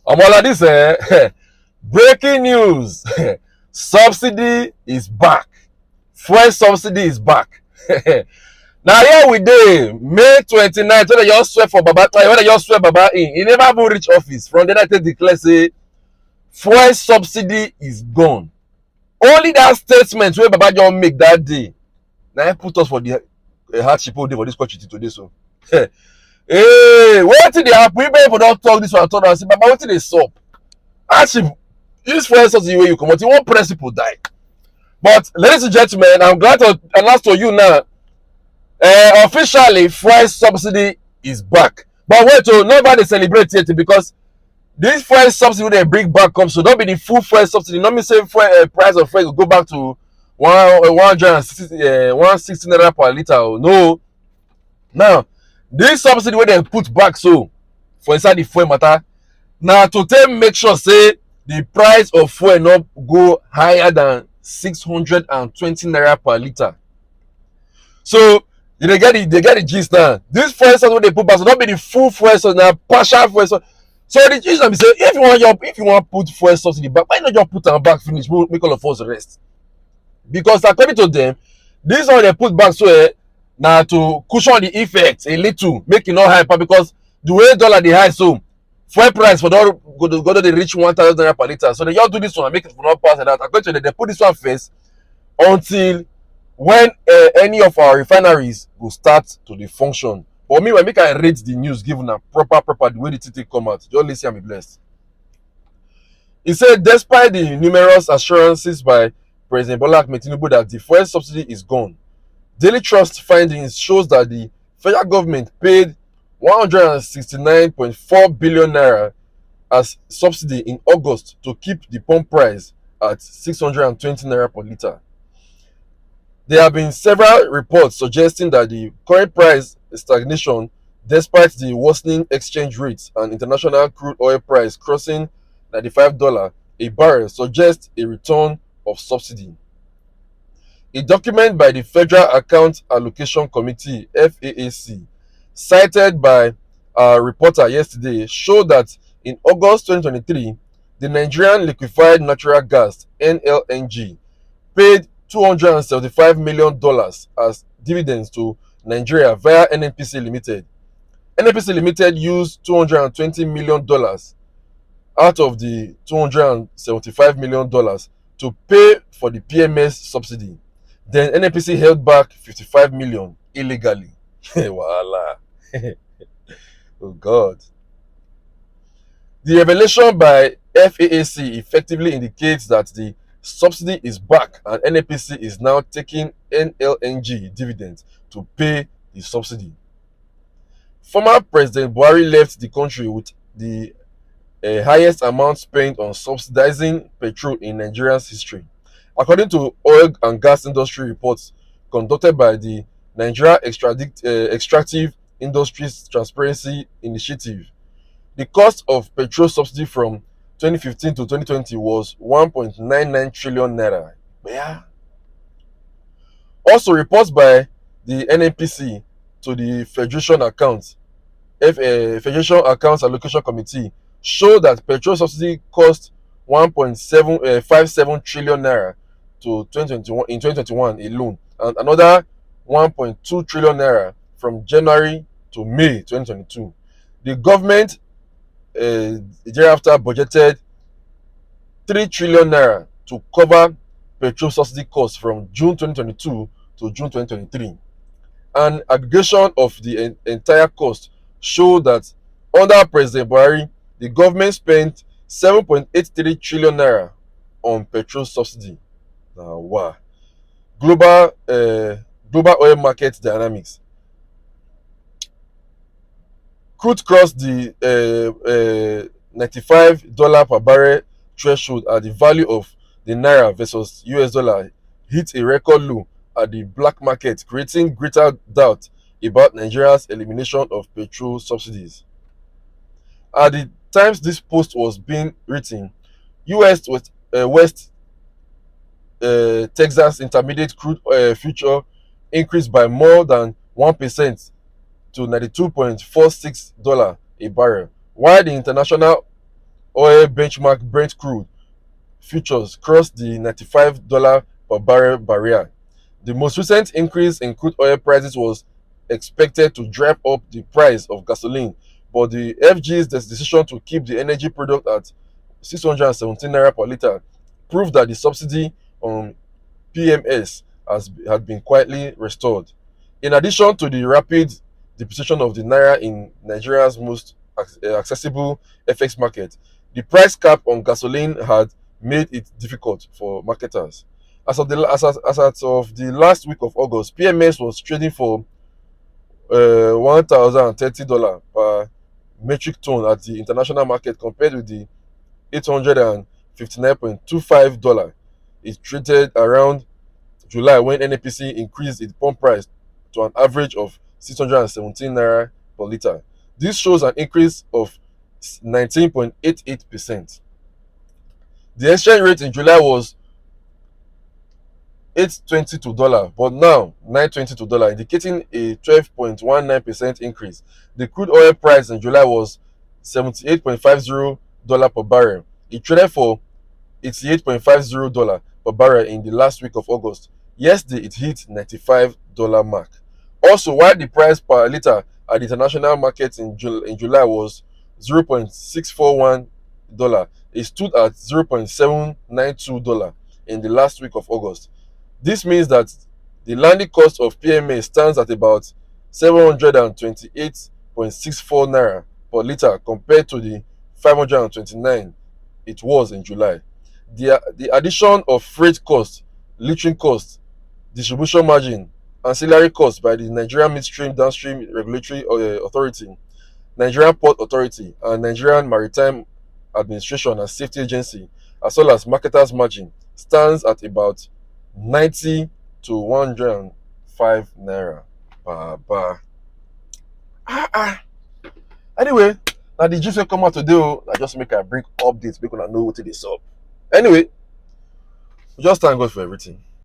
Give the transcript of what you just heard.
Omola, this breaking news. Subsidy is back. Fuel subsidy is back. Now here we dey May 29th when they just swear for Baba when they just swear Baba in. He never even reach office. From then I take declare say fuel subsidy is gone. Only that statement wey Baba just make that day na him put us for the hardship wey dey for this country today so. Hey, wetin dey happen? People for don talk this one turn am say Baba wetin dey sup? Hardship this fuel subsidy wey you comot, you wan press people die. But ladies and gentlemen, I'm glad to announce to you now, officially fuel subsidy is back. But wait, oh, nobody celebrate yet because this fuel subsidy they bring back come, so don't be the full fuel subsidy. Not me say fuel price of fuel will go back to 160 naira per liter. Oh. No, now this subsidy wey dem put back so for inside the fuel matter na to take make sure say the price of fuel no go higher than 620 naira per liter. So they get the gist now. This fuel subsidy wey dey put back so no be the full fuel subsidy, na partial fuel subsidy. So the gist na be say if you wan put fuel subsidy back, why not just put am back finish make all of us rest? Because according to them, this one they put back so na to cushion the effect a little, make e no hyper because the way dollar dey high so fuel price for don go dey reach 1,000 naira per liter. So they just do this one make it for not pass like that. According to them, they put this one first until when any of our refineries go start to dey function. But meanwhile, make I rate the news given am proper the way the thing take come out. Just lis ten and be blessed. He said despite the numerous assurances by President Bola Ahmed Tinubu that the fuel subsidy is gone, Daily Trust findings shows that the federal government paid 169.4 billion naira as subsidy in August to keep the pump price at 620 naira per liter. There have been several reports suggesting that the current price stagnation, despite the worsening exchange rates and international crude oil price crossing $95 a barrel, suggests a return of subsidy. A document by the Federal Account Allocation Committee (FAAC), cited by a reporter yesterday, showed that in August 2023, the Nigerian Liquefied Natural Gas (NLNG) paid $275 million as dividends to Nigeria via NNPC Limited. NNPC Limited used $220 million out of the $275 million to pay for the PMS subsidy. Then NNPC held back 55 million illegally. Voila. Oh God. The revelation by FAAC effectively indicates that the subsidy is back and NNPC is now taking NLNG dividends to pay the subsidy. Former President Buhari left the country with the highest amount spent on subsidizing petrol in Nigeria's history. According to oil and gas industry reports conducted by the Nigeria Extractive Industries Transparency Initiative, the cost of petrol subsidy from 2015 to 2020 was 1.99 trillion naira. Yeah. Also, reports by the NNPC to the Federation Accounts Allocation Committee show that petrol subsidy cost 1.757 trillion naira to 2021 in 2021 alone, and another 1.2 trillion naira from January to May 2022. The government thereafter budgeted 3 trillion naira to cover petrol subsidy costs from June 2022 to June 2023. An aggregation of the entire cost showed that under President Buhari, the government spent 7.83 trillion naira on petrol subsidy. Now, wow. Global oil market dynamics. Crude crossed the $95 per barrel threshold at the value of the naira versus US dollar hit a record low at the black market, creating greater doubt about Nigeria's elimination of petrol subsidies. At the times this post was being written, US West Texas Intermediate crude future increased by more than 1% to $92.46 a barrel, while the international oil benchmark Brent crude futures crossed the $95 per barrel barrier. The most recent increase in crude oil prices was expected to drive up the price of gasoline, but the FG's decision to keep the energy product at 617 naira per liter proved that the subsidy on PMS had been quietly restored. In addition to the rapid depreciation of the naira in Nigeria's most accessible FX market, the price cap on gasoline had made it difficult for marketers. As of the last week of August, PMS was trading for $1,030 per metric ton at the international market compared with the $859.25 it traded around July when NNPC increased its pump price to an average of 617 naira per liter. This shows an increase of 19.88%. The exchange rate in July was 8.20 to dollar, but now 9.20 to dollar, indicating a 12.19% increase. The crude oil price in July was $78.50 per barrel. It traded for $88.50 per barrel in the last week of August. Yesterday, it hit $95 mark. Also, while the price per liter at the international market in July was $0.641, it stood at $0.792 in the last week of August. This means that the landing cost of PMA stands at about 728.64 naira per liter compared to the 529 it was in July. The addition of freight costs, littering costs, distribution margin, ancillary costs by the Nigerian Midstream Downstream Regulatory Authority, Nigerian Port Authority, and Nigerian Maritime Administration and Safety Agency, as well as marketers' margin, stands at about 90 to 105 naira per bar. Anyway, now the gist wey come out today, I just make I bring updates, make una know wetin dey sup. Anyway, we just thank God for everything.